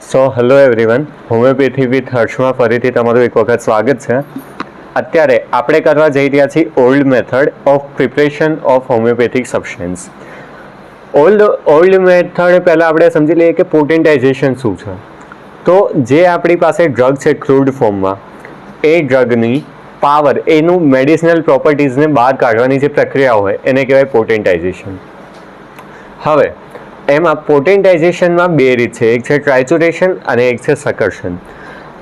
So hello everyone, homeopathy with હર્ષમાં ફરીથી તમારું એક વખત સ્વાગત છે. અત્યારે આપણે કરવા જઈ રહ્યા છીએ old method of preparation of homeopathic substance. Old method પહેલાં આપણે સમજી લઈએ કે પોટેન્ટાઇઝેશન શું છે. તો જે આપણી પાસે ડ્રગ છે ક્રૂડ ફોર્મમાં, એ ડ્રગની પાવર, એનું મેડિસિનલ પ્રોપર્ટીઝને બહાર કાઢવાની જે પ્રક્રિયા હોય એને કહેવાય પોટેન્ટાઇઝેશન. હવે એમાં પોટેન્ટાઇઝેશનમાં બે રીત છે, એક છે ટ્રાઇચુરેશન અને એક છે સકર્ષણ.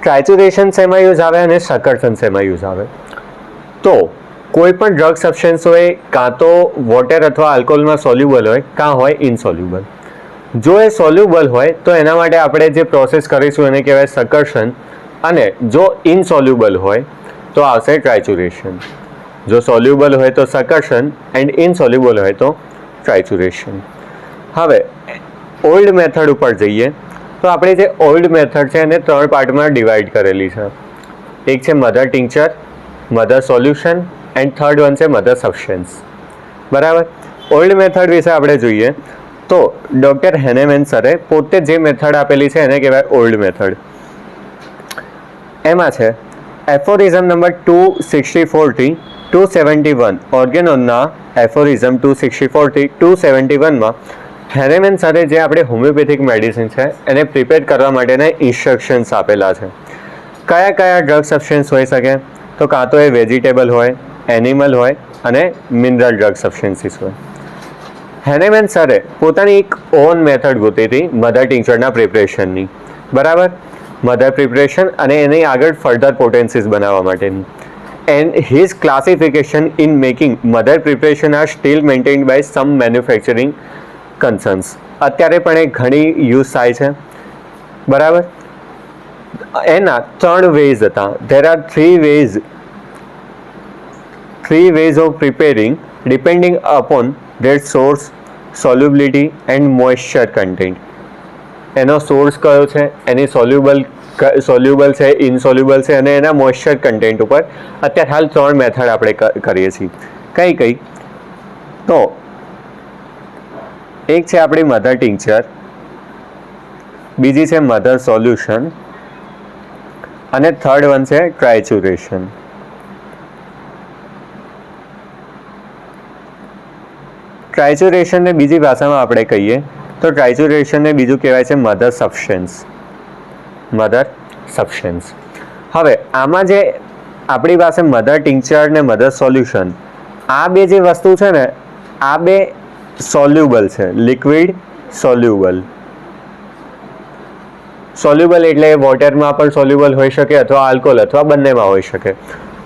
ટ્રાઇચુરેશન શેમાં યુઝ આવે અને સકર્ષણ શેમાં યુઝ આવે? તો કોઈ પણ ડ્રગ સબસ્ટન્સ હોય કાં તો વોટર અથવા આલ્કોહોલમાં સોલ્યુબલ હોય, કાં હોય ઇનસોલ્યુબલ. જો એ સોલ્યુબલ હોય તો એના માટે આપણે જે પ્રોસેસ કરીશું એને કહેવાય સકર્ષણ, અને જો ઇનસોલ્યુબલ હોય તો આવશે ટ્રાઇચુરેશન. જો સોલ્યુબલ હોય તો સકર્ષણ એન્ડ ઇનસોલ્યુબલ હોય તો ટ્રાઇચુરેશન. હવે ઓલ્ડ મેથડ ઉપર જઈએ તો આપણે જે ઓલ્ડ મેથડ છે એને 3 પાર્ટમાં ડિવાઈડ કરેલી છે. એક છે mother tincture, mother solution and third one છે મધર સબસ્ટન્સ. બરાબર. ઓલ્ડ મેથડ વિશે આપણે જોઈએ તો ડૉક્ટર હેનેમેન સરે પોતે જે મેથડ આપેલી છે એને કહેવાય ઓલ્ડ મેથડ. એમાં છે એફોરિઝમ નંબર 264 થી 271, ઓર્ગેનોનના એફોરિઝમ 264 થી 271માં હેનેમેન સરે જે આપણે હોમિયોપેથિક મેડિસિન છે એને પ્રિપેર કરવા માટેના ઇન્સ્ટ્રક્શન્સ આપેલા છે. કયા કયા ડ્રગ સબસ્ટન્સ હોઈ શકે? તો કાં તો એ વેજીટેબલ હોય, એનિમલ હોય અને મિનરલ ડ્રગ સબસ્ટન્સીસ હોય. હેનેમેન સરે પોતાની એક ઓન મેથડ ગોતી હતી મધર ટિંક્ચરના પ્રિપરેશનની. બરાબર. મધર પ્રિપરેશન અને એની આગળ ફર્ધર પોટેન્સીસ બનાવવા માટેની. And his classification in making mother preparation are still maintained by some manufacturing concerns. અત્યારે પણ એ ઘણી યુઝ થાય છે. બરાબર. એના 3 વેઝ હતા. There are 3 ways of preparing depending upon their source, solubility and moisture content. એનો સોર્સ કયો છે, એની સોલ્યુબલ છે, ઇનસોલ્યુબલ છે અને એના મોઇશ્ચર કન્ટેન્ટ ઉપર અત્યારે હાલ 3 મેથડ આપણે કરીએ છીએ. કઈ? તો એક છે આપણી મધર ટિંક્ચર, બીજી છે મધર સોલ્યુશન અને થર્ડ વન છે ટ્રાઇચુરેશન. ટ્રાઇચુરેશનને બીજી ભાષામાં આપણે કહીએ તો ટ્રાઇચુરેશનને બીજું કહેવાય છે મધર સબસ્ટન્સ. Mother substance. હવે આમાં જે આપણી પાસે મધર ટિંક્ચર ને મધર સોલ્યુશન, આ બે જે વસ્તુ છે ને, આ બે સોલ્યુબલ છે, લિક્વિડ સોલ્યુબલ. સોલ્યુબલ એટલે વોટરમાં પણ સોલ્યુબલ હોઈ શકે અથવા આલ્કોહોલ અથવા બંનેમાં હોઈ શકે.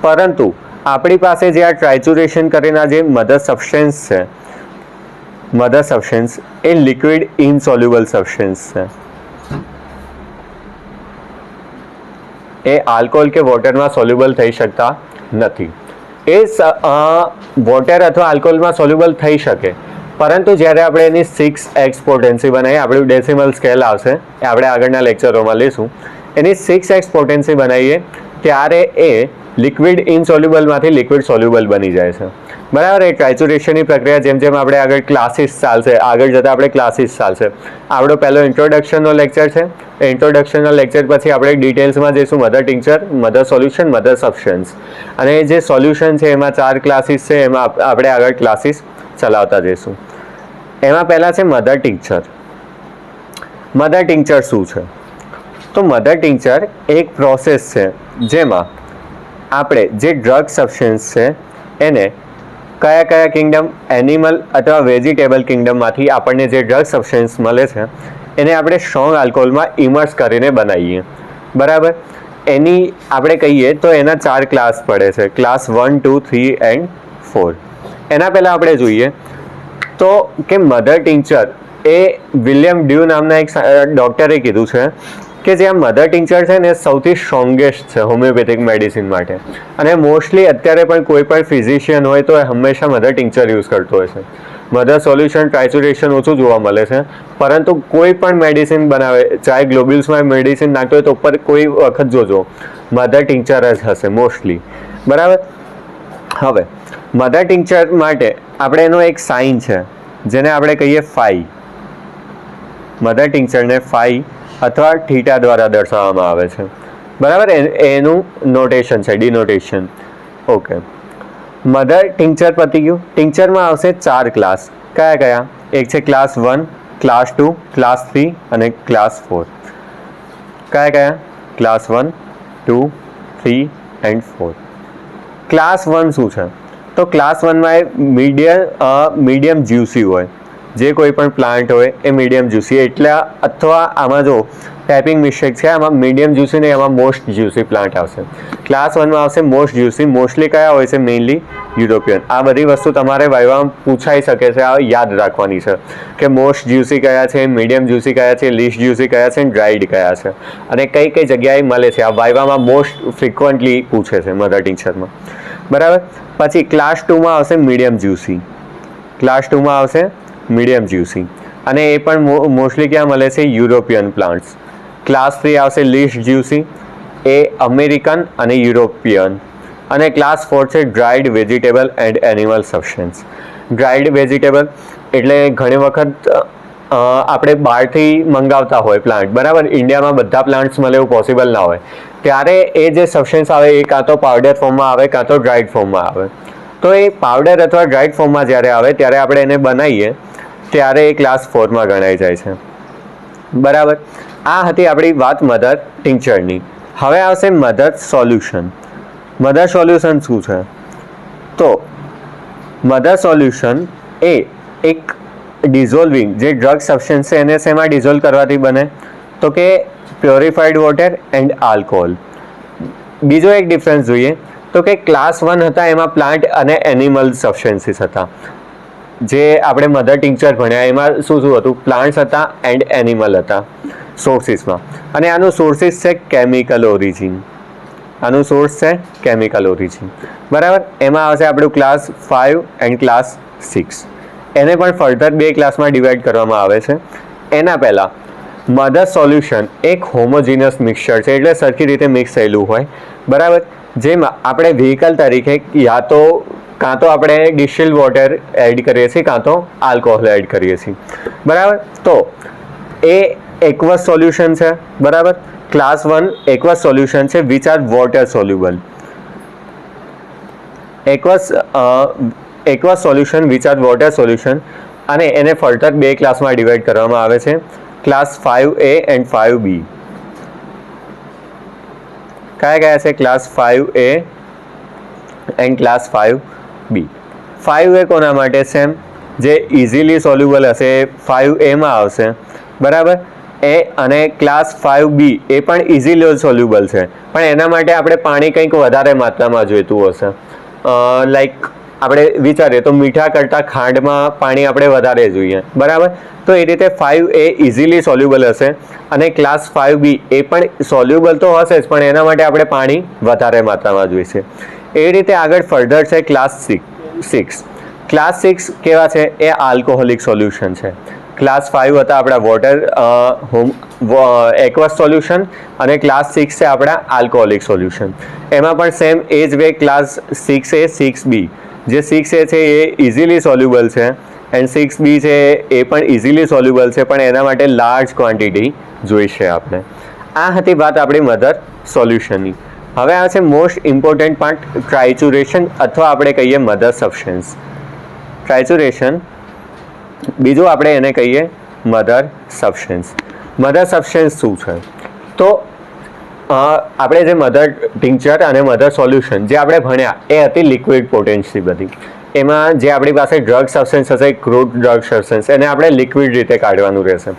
પરંતુ આપણી પાસે જે આ ટ્રાઇચુરેશન કરીને જે મધર સબસ્ટન્સ છે, મધર સબસ્ટન્સ એ લિક્વિડ ઇનસોલ્યુબલ સબસ્ટન્સ છે. એ આલ્કોહોલ કે વોટરમાં સોલ્યુબલ થઈ શકતા નથી. એ વોટર અથવા આલ્કોહોલમાં સોલ્યુબલ થઈ શકે, પરંતુ જ્યારે આપણે એની 6x પોટેન્સી બનાવીએ, આપણું ડેસિમલ સ્કેલ આવશે, એ આપણે આગળના લેક્ચરોમાં લઈશું. એની 6x પોટેન્સી બનાવીએ ત્યારે એ લિક્વિડ ઇનસોલ્યુબલમાંથી લિક્વિડ સોલ્યુબલ બની જાય છે. બરાબર. એ ટ્રાઇચુરેશનની પ્રક્રિયા જેમ જેમ આપણે આગળ ક્લાસીસ ચાલશે, આગળ જતાં આપણે ક્લાસીસ ચાલશે. આપણો પહેલો ઇન્ટ્રોડક્શનનો લેક્ચર છે. એ ઇન્ટ્રોડક્શનના લેક્ચર પછી આપણે ડિટેલ્સમાં જઈશું mother tincture, mother solution, mother substance. અને જે સોલ્યુશન છે એમાં 4 ક્લાસીસ છે, એમાં આપણે આગળ ક્લાસીસ ચલાવતા જઈશું. એમાં પહેલાં છે મધર ટિંક્ચર. મધર ટિંક્ચર શું છે? તો મધર ટિંક્ચર એક પ્રોસેસ છે જેમાં આપણે જે ડ્રગ સબસ્ટન્સ છે એને કયા કિંગડમ, એનિમલ અથવા વેજીટેબલ કિંગડમમાંથી આપણને જે ડ્રગ સબસ્ટન્સ મળે છે એને આપણે સ્ટ્રોંગ આલ્કોહોલમાં ઇમર્સ કરીને બનાવીએ. બરાબર. એની આપણે કહીએ તો એના 4 ક્લાસ પડે છે, ક્લાસ 1, 2, 3 એન્ડ 4. એના પહેલાં આપણે જોઈએ તો કે મધર ટિંક્ચર એ વિલિયમ ડ્યુ નામના એક ડૉક્ટરે કીધું છે કે જે આ મધર ટિંક્ચર છે ને સૌથી સ્ટ્રોંગેસ્ટ છે હોમિયોપેથિક મેડિસિન માટે. અને મોસ્ટલી અત્યારે પણ કોઈ પણ ફિઝિશિયન હોય તો એ હંમેશા મધર ટિંક્ચર યુઝ કરતો હોય છે. મધર સોલ્યુશન, ટ્રાઇચુરેશન ઓછું જોવા મળે છે, પરંતુ કોઈ પણ મેડિસિન બનાવે, ચાહે ગ્લોબ્યુલ્સમાં મેડિસિન નાખતો હોય તો ઉપર કોઈ વખત જોજો મધર ટિંક્ચર જ હશે મોસ્ટલી. બરાબર. હવે મધર ટિંક્ચર માટે આપણે એનો એક સાઇન છે જેને આપણે કહીએ 5. મધર ટિંક્ચરને 5 અથવા થીટા દ્વારા દર્શાવવામાં આવે છે, બરાબર. એનું નોટેશન છે, ડિનોટેશન. ઓકે, મધર ટિંચર પતી ગયું. ટિંચરમાં આવશે 4 ક્લાસ. કયા કયા? એક છે ક્લાસ 1, ક્લાસ 2, ક્લાસ 3 અને ક્લાસ 4. કયા કયા? Class 1, 2, 3 and 4. ક્લાસ 1 શું છે? તો ક્લાસ 1માં એ મીડિયમ જ્યુસી હોય. જે કોઈ પણ પ્લાન્ટ હોય એ મીડિયમ જ્યુસી, એટલે અથવા આમાં જો ટાઈપિંગ મિસ્ટેક છે, આમાં મીડિયમ જ્યુસી નહીં, આમાં મોસ્ટ જ્યુસી પ્લાન્ટ આવશે. ક્લાસ 1માં આવશે મોસ્ટ જ્યુસી. મોસ્ટલી કયા હોય છે? Mainly European. આ બધી વસ્તુ તમારે વાઇવામાં પૂછાઈ શકે છે, આ યાદ રાખવાની છે કે મોસ્ટ જ્યુસી કયા છે, મીડિયમ જ્યુસી કયા છે, લીસ્ટ જ્યુસી કયા છે, ડ્રાઈડ કયા છે, અને કઈ કઈ જગ્યાએ મળે છે. આ વાઇવામાં મોસ્ટ ફ્રિકવન્ટલી પૂછે છે મધર ટિંચરમાં, બરાબર. પછી ક્લાસ 2માં આવશે મીડિયમ જ્યુસી. ક્લાસ 2માં આવશે મીડિયમ જ્યુસી, અને એ પણ મોસ્ટલી ક્યાં મળે છે? European plants. ક્લાસ 3 આવશે લીસ્ટ જ્યુસી, એ અમેરિકન અને યુરોપિયન. અને ક્લાસ 4 છે dried vegetable and animal substance. Dried vegetable એટલે ઘણી વખત આપણે બહારથી મંગાવતા હોય પ્લાન્ટ, બરાબર. ઇન્ડિયામાં બધા પ્લાન્ટ્સ મળે એવું પોસિબલ ના હોય, ત્યારે એ જે સબસ્ટન્સ આવે એ કાં તો પાવડર ફોર્મમાં આવે કાં તો ડ્રાઈડ ફોર્મમાં આવે. તો એ પાવડર અથવા ડ્રાઈડ ફોર્મમાં જ્યારે આવે ત્યારે આપણે એને બનાવીએ ત્યારે એ ક્લાસ 4માં ગણાઈ જાય છે, બરાબર. આ હતી આપણી વાત મધર ટિંચરની. હવે આવશે મધર સોલ્યુશન. મધર સોલ્યુશન શું છે? તો મધર સોલ્યુશન એ એક ડિઝોલ્વિંગ જે ડ્રગ સબસ્ટન્સ છે એને શેમાં ડિઝોલ્વ કરવાથી બને? તો કે પ્યોરિફાઈડ વોટર એન્ડ આલ્કોહોલ. બીજો એક ડિફરન્સ જોઈએ તો કે ક્લાસ 1 હતા એમાં પ્લાન્ટ અને એનિમલ સબસ્ટન્સીસ હતા. જે આપણે મધર ટિંચર ભણ્યા એમાં શું શું હતું? પ્લાન્ટ્સ હતા એન્ડ એનિમલ હતા સોર્સિસમાં. અને આનું સોર્સિસ છે કેમિકલ ઓરિજિન. આનું સોર્સ છે કેમિકલ ઓરિજિન, બરાબર. એમાં આવશે આપણું ક્લાસ 5 એન્ડ ક્લાસ 6. એને પણ ફર્ધર 2 ક્લાસમાં ડિવાઈડ કરવામાં આવે છે. એના પહેલાં મધર સોલ્યુશન એક હોમોજીનસ મિક્સચર છે, એટલે સરખી રીતે મિક્સ થયેલું હોય, બરાબર. જેમાં આપણે વ્હીકલ તરીકે કાં તો આપણે ડિસ્ટિલ્ડ વોટર એડ કરીએ છીએ કાં તો આલ્કોહોલ એડ કરીએ છીએ, બરાબર. તો એ એકવસ સોલ્યુશન છે, બરાબર. ક્લાસ 1 એકવસ સોલ્યુશન છે which are water soluble. Aqueous solution which are water solution, અને એને ફર્ધર 2 ક્લાસમાં ડિવાઈડ કરવામાં આવે છે, ક્લાસ 5A એન્ડ 5B. કયા કયા છે? Class 5A and class 5B. 5A કોના માટે? સેમ જે ઇઝીલી સોલ્યુબલ હશે 5Aમાં આવશે, બરાબર. એ અને ક્લાસ 5B એ પણ ઇઝીલી સોલ્યુબલ છે, પણ એના માટે આપણે પાણી કંઈક વધારે માત્રામાં જોઈતું હશે. લાઈક આપણે વિચારીએ તો મીઠા કરતાં ખાંડમાં પાણી આપણે વધારે જોઈએ, બરાબર. તો એ રીતે 5A ઇઝીલી સોલ્યુબલ હશે, અને ક્લાસ 5B એ પણ સોલ્યુબલ તો હશે જ, પણ એના માટે આપણે પાણી વધારે માત્રામાં જોઈશે. એ રીતે આગળ ફર્ધર છે ક્લાસ 6. ક્લાસ 6 કેવા છે? એ આલ્કોહોલિક સોલ્યુશન છે. ક્લાસ 5 હતા આપણા વોટર એકવસ સોલ્યુશન, અને ક્લાસ 6 છે આપણા આલ્કોહોલિક સોલ્યુશન. એમાં પણ સેમ એ જ વે ક્લાસ 6A 6B. જે 6A છે એ ઇઝીલી સોલ્યુબલ છે, એન્ડ 6B છે એ પણ ઇઝીલી સોલ્યુબલ છે, પણ એના માટે લાર્જ ક્વોન્ટિટી જોઈશે આપણે. આ હતી વાત આપણી મધર સોલ્યુશનની. હવે આ છે મોસ્ટ ઇમ્પોર્ટન્ટ પાર્ટ, ટ્રાઇચુરેશન અથવા આપણે કહીએ મધર સબસ્ટન્સ. ટ્રાઇચુરેશન, બીજું આપણે એને કહીએ મધર સબસ્ટન્સ. મધર સબસ્ટન્સ શું છે? તો આપણે જે મધર ટિંચર અને મધર સોલ્યુશન જે આપણે ભણ્યા એ હતી લિક્વિડ પોટેન્સી બધી. એમાં જે આપણી પાસે ડ્રગ સબસ્ટન્સ હશે, ક્રૂડ ડ્રગ સબસ્ટન્સ, એને આપણે લિક્વિડ રીતે કાઢવાનું રહેશે,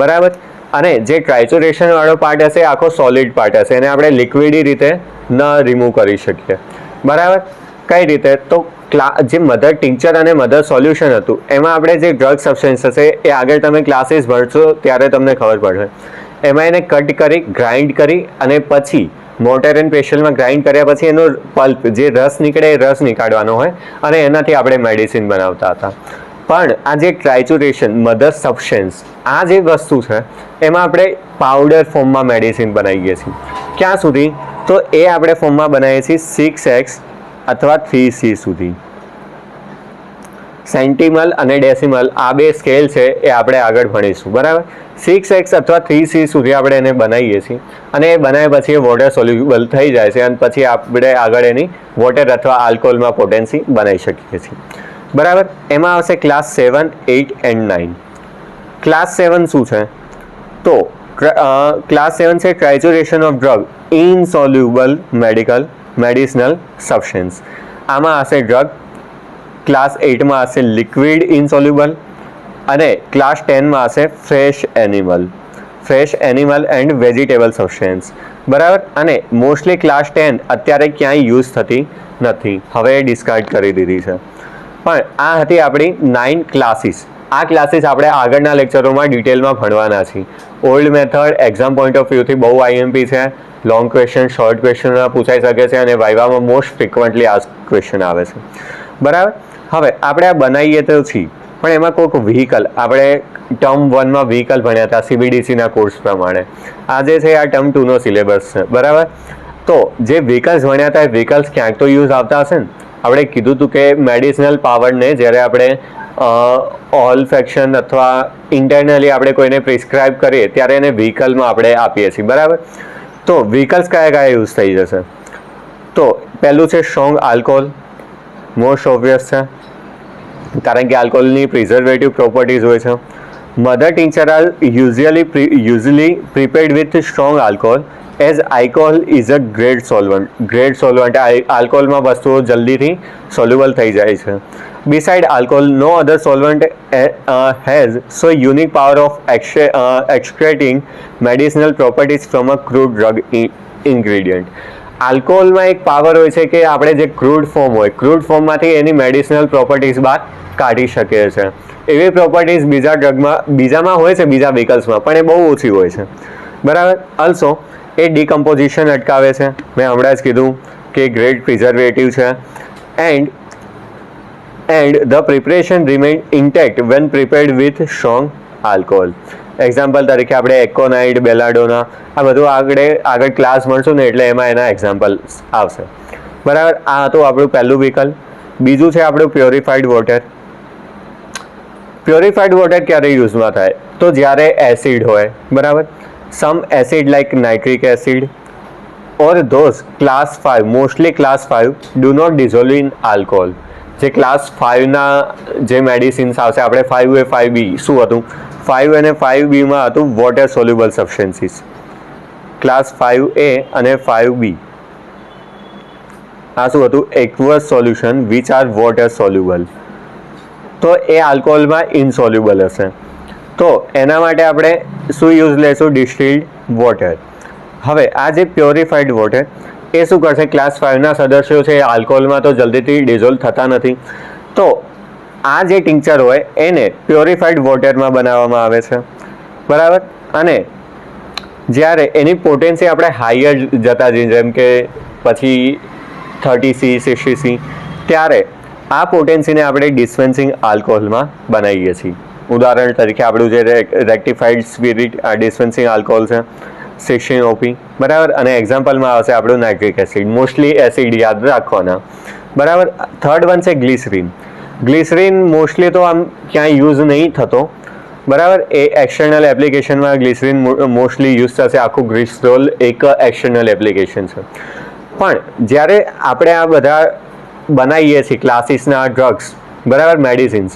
બરાબર. અને જે ટ્રાઇચુરેશન વાળો પાર્ટ હશે આખો સોલિડ પાર્ટ હશે, એને આપણે લિક્વિડી રીતે ન રિમૂવ કરી શકીએ, બરાબર. કઈ રીતે? તો જે મધર ટિંચર અને મધર સોલ્યુશન હતું એમાં આપણે જે ડ્રગ સબસ્ટન્સ હશે એ આગળ તમે ક્લાસીસ ભણશો ત્યારે તમને ખબર પડશે. એમાં એને કટ કરી, ગ્રાઇન્ડ કરી, અને પછી મોર્ટર એન્ડ પેશલમાં ગ્રાઇન્ડ કર્યા પછી એનો પલ્પ જે રસ નીકળે એ રસ નીકાળવાનો હોય, અને એનાથી આપણે મેડિસિન બનાવતા હતા. પણ આ જે ટ્રાઇચુરેશન મધર સબસ્ટન્સ આ જે વસ્તુ છે એમાં આપણે પાવડર ફોર્મમાં મેડિસિન બનાવીએ છીએ. ક્યાં સુધી? તો એ આપણે ફોર્મમાં બનાવીએ છીએ 6X અથવા 3C સુધી. સેન્ટીમલ અને ડેસિમલ આ બે સ્કેલ છે એ આપણે આગળ ભણીશું, બરાબર. 6x અથવા 3c સુધી આપણે એને બનાવીએ છીએ અને એ બનાવ્યા પછી એ વોટર સોલ્યુબલ થઈ જાય છે અને પછી આપણે આગળ એની વોટર અથવા આલ્કોહોલમાં પોટેન્સી બનાવી શકીએ છીએ, બરાબર. એમાં આવશે ક્લાસ 7, 8 એન્ડ 9. ક્લાસ 7 શું છે? તો ક્લાસ 7 છે trituration of drug insoluble medicinal substance. આમાં હશે ડ્રગ. ક્લાસ 8માં હશે લિક્વિડ ઇનસોલ્યુબલ અને ક્લાસ 10માં હશે fresh animal and vegetable substance, બરાબર. અને મોસ્ટલી ક્લાસ 10 અત્યારે ક્યાંય યુઝ થતી નથી, હવે ડિસ્કાર્ડ કરી દીધી છે. પણ આ હતી આપણી 9 ક્લાસીસ. આ ક્લાસીસ આપણે આગળના લેક્ચરોમાં ડિટેલમાં ભણવાના છીએ. Old method exam point of વ્યૂથી બહુ આઈએમપી છે, લોંગ ક્વેશ્ચન શોર્ટ ક્વેશ્ચનમાં પૂછાઈ શકે છે અને વાઇવામાં મોસ્ટ ફ્રિકવન્ટલી આ ક્વેશ્ચન આવે છે, બરાબર. હવે આપણે આ બનાવીએ તો છીએ પણ એમાં કોઈક વ્હીકલ, આપણે ટર્મ 1માં વ્હીકલ ભણ્યા હતા CBDCના કોર્સ પ્રમાણે. આ જે છે આ ટર્મ 2નો સિલેબસ છે, બરાબર. તો જે વ્હીકલ્સ ભણ્યા હતા એ વ્હીકલ્સ ક્યાંક તો યુઝ આવતા હશે ને. આપણે કીધું હતું કે મેડિસિનલ પાવરને જ્યારે આપણે ઓલ્ફેક્શન અથવા ઇન્ટરનલી આપણે કોઈને પ્રિસ્ક્રાઇબ કરીએ ત્યારે એને વ્હીકલમાં આપણે આપીએ છીએ, બરાબર. તો વ્હીકલ્સ કયા યુઝ થઈ જશે? તો પહેલું છે સ્ટ્રોંગ આલ્કોહોલ, મોસ્ટ ઓબ્વિયસ છે કારણ કે આલ્કોહોલની પ્રિઝર્વેટિવ પ્રોપર્ટીઝ હોય છે. Mother tincture are usually prepared with strong alcohol as alcohol is a great solvent. આલ્કોહોલમાં વસ્તુઓ જલ્દીથી સોલ્યુબલ થઈ જાય છે. Beside alcohol no other solvent has so unique power of extracting medicinal properties from a crude drug ingredient. આલ્કોહોલમાં એક power હોય છે કે આપણે જે ક્રૂડ ફોર્મ હોય, ક્રૂડ ફોર્મમાંથી એની મેડિસિનલ પ્રોપર્ટીઝ બહાર કાઢી શકીએ છીએ. એવી પ્રોપર્ટીઝ બીજામાં હોય છે, બીજા વ્હીકલ્સમાં, પણ એ બહુ ઓછી હોય છે, બરાબર. અલ્સો એ ડિકમ્પોઝિશન અટકાવે છે. મેં હમણાં જ કીધું કે ગ્રેટ પ્રિઝર્વેટિવ છે. And the preparation remain intact when prepared with strong alcohol. Example તરીકે આપણે એકોનાઇડ, બેલાડોના આ બધું આગળ ક્લાસ મળશું ને એટલે એમાં એના એક્ઝામ્પલ આવશે, બરાબર. આ હતું આપણું પહેલું વ્હીકલ. બીજું છે આપણું પ્યોરિફાઈડ વોટર. પ્યોરિફાઈડ વોટર ક્યારે યુઝમાં થાય? તો જ્યારે એસિડ હોય, બરાબર. Some acid like nitric acid or those class 5, mostly class 5 do not dissolve in alcohol. જે ક્લાસ 5ના જે મેડિસિન્સ આવશે, આપણે 5A 5B શું હતું? 5 અને 5Bમાં હતું water soluble substances. Class 5A અને 5B આ શું હતું? Aqueous solution which are water soluble. તો એ આલ્કોહોલમાં ઇનસોલ્યુબલ હશે. તો એના માટે આપણે શું યુઝ લેશું? ડિસ્ટિલ્ડ વોટર. હવે આ જે પ્યોરિફાઈડ વોટર એ શું કરશે? ક્લાસ 5ના સદસ્યો છે એ આલ્કોહોલમાં તો જલ્દીથી ડિઝોલ્વ થતા નથી, તો આ જે ટિંક્ચર હોય એને પ્યોરિફાઈડ વોટરમાં બનાવવામાં આવે છે, બરાબર. અને જ્યારે એની પોટેન્સી આપણે હાઈયર જતા જઈએ, જેમ કે પછી 30C 60C, ત્યારે આ પોટેન્સીને આપણે ડિસ્પેન્સિંગ આલ્કોહોલમાં બનાવીએ છીએ. ઉદાહરણ તરીકે આપણું જે રેક્ટિફાઈડ સ્પિરિટ આ ડિસ્પેન્સિંગ આલ્કોહોલ છે 16OP, બરાબર. અને એક્ઝામ્પલમાં આવશે આપણું નાઇટ્રિક એસિડ. મોસ્ટલી એસિડ યાદ રાખવાના, બરાબર. થર્ડ વન છે ગ્લિસરીન. ગ્લિસરીન મોસ્ટલી તો આમ ક્યાંય યુઝ નહીં થતો, બરાબર. એ એક્સટર્નલ એપ્લિકેશનમાં ગ્લિસરીન મોસ્ટલી યુઝ થશે. આખું ગ્લિસરોલ એક એક્સટર્નલ એપ્લિકેશન છે. પણ જ્યારે આપણે આ બધા બનાવીએ છીએ ક્લાસીસના ડ્રગ્સ, બરાબર, મેડિસિન્સ,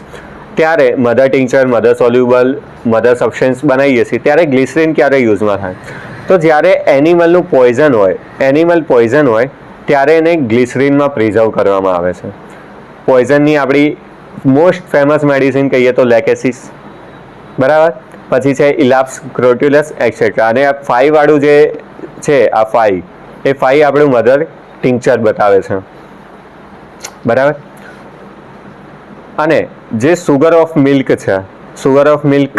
ત્યારે mother tincture, mother soluble, mother substance બનાવીએ છીએ ત્યારે ગ્લિસરીન ક્યારે યુઝમાં થાય? તો જ્યારે એનિમલ પોઈઝન હોય ત્યારે એને ગ્લિસરીનમાં પ્રિઝર્વ કરવામાં આવે છે. પોઈઝનની આપણી મોસ્ટ ફેમસ મેડિસિન કહીએ તો લેકેસિસ, બરાબર. પછી છે ઇલાપ્સ, ક્રોટ્યુલસ એક્સેટ્રા. અને આ 5 વાળું જે છે, આ 5 એ 5 આપણું મધર ટિંચર બતાવે છે, બરાબર. અને જે સુગર ઓફ મિલ્ક છે, sugar of milk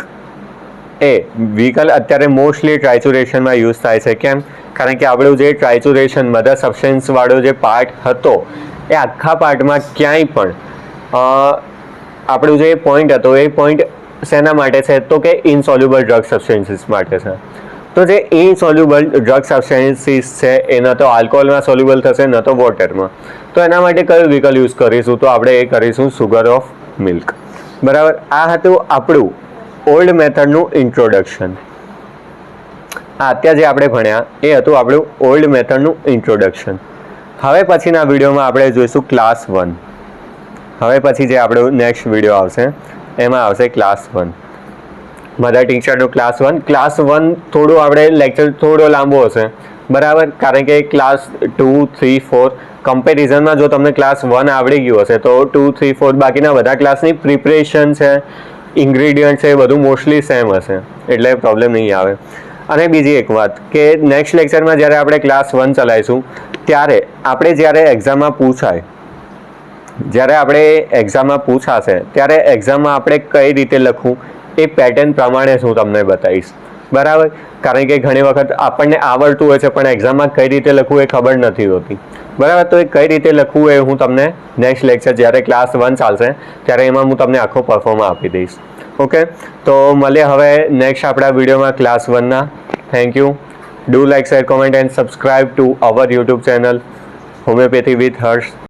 A vehicle અત્યારે મોસ્ટલી ટ્રાઇચ્યુરેશનમાં યુઝ થાય છે. કેમ? કારણ કે આપણું જે ટ્રાઇચ્યુરેશન મધર સબસ્ટન્સ વાળો જે પાર્ટ હતો એ આખા પાર્ટમાં ક્યાંય પણ આપણું જે પોઈન્ટ હતો એ પોઈન્ટ શેના માટે છે? તો કે ઇનસોલ્યુબલ ડ્રગ સબસ્ટન્સીસ માટે છે. તો જે ઇનસોલ્યુબલ ડ્રગ સબસ્ટન્સીસ છે એ ન તો આલ્કોહોલમાં સોલ્યુબલ થશે, ન તો વોટરમાં. તો એના માટે કયું વ્હીકલ યુઝ કરીશું? તો આપણે એ કરીશું સુગર ઓફ મિલ્ક. બરાબર, આ હતું આપણું ઓલ્ડ મેથડનું ઇન્ટ્રોડક્શન. અત્યારે જે આપણે ભણ્યા એ હતું આપણું ઓલ્ડ મેથડનું ઇન્ટ્રોડક્શન. હવે પછીના વિડીયોમાં આપણે જોઈશું ક્લાસ 1. હવે પછી જે આપણું નેક્સ્ટ વિડીયો આવશે એમાં આવશે ક્લાસ 1, મધર ટીચરનું ક્લાસ 1. ક્લાસ 1 થોડું આપણે લેક્ચર થોડો લાંબો હશે, બરાબર, કારણ કે ક્લાસ 2, 3, 4 કમ્પેરિઝનમાં જો તમને ક્લાસ 1 આવડી ગયું હશે તો 2, 3, 4 બાકીના બધા ક્લાસની પ્રિપરેશન છે, ઇન્ગ્રીડિયન્ટ છે, એ બધું મોસ્ટલી સેમ હશે, એટલે પ્રોબ્લેમ નહીં આવે. અને બીજી એક વાત કે નેક્સ્ટ લેક્ચરમાં જ્યારે આપણે ક્લાસ 1 ચલાવીશું ત્યારે આપણે જ્યારે એક્ઝામમાં પૂછાશે ત્યારે એક્ઝામમાં આપણે કઈ રીતે લખવું એ પેટર્ન પ્રમાણે હું તમને બતાવીશ, બરાબર. કારણ કે ઘણી વખત આપણને આવડતું હોય છે પણ એક્ઝામમાં કઈ રીતે લખવું એ ખબર નથી હોતી, બરાબર. તો એ કઈ રીતે લખવું એ હું તમને નેક્સ્ટ લેક્ચર જ્યારે ક્લાસ 1 ચાલશે ત્યારે એમાં હું તમને આખો પરફોર્મ આપી દઈશ. ઓકે, તો મળીએ હવે નેક્સ્ટ આપણા વિડીયોમાં ક્લાસ 1ના. Thank you. Do like, share, comment and subscribe to our YouTube channel homeopathy with Harsh.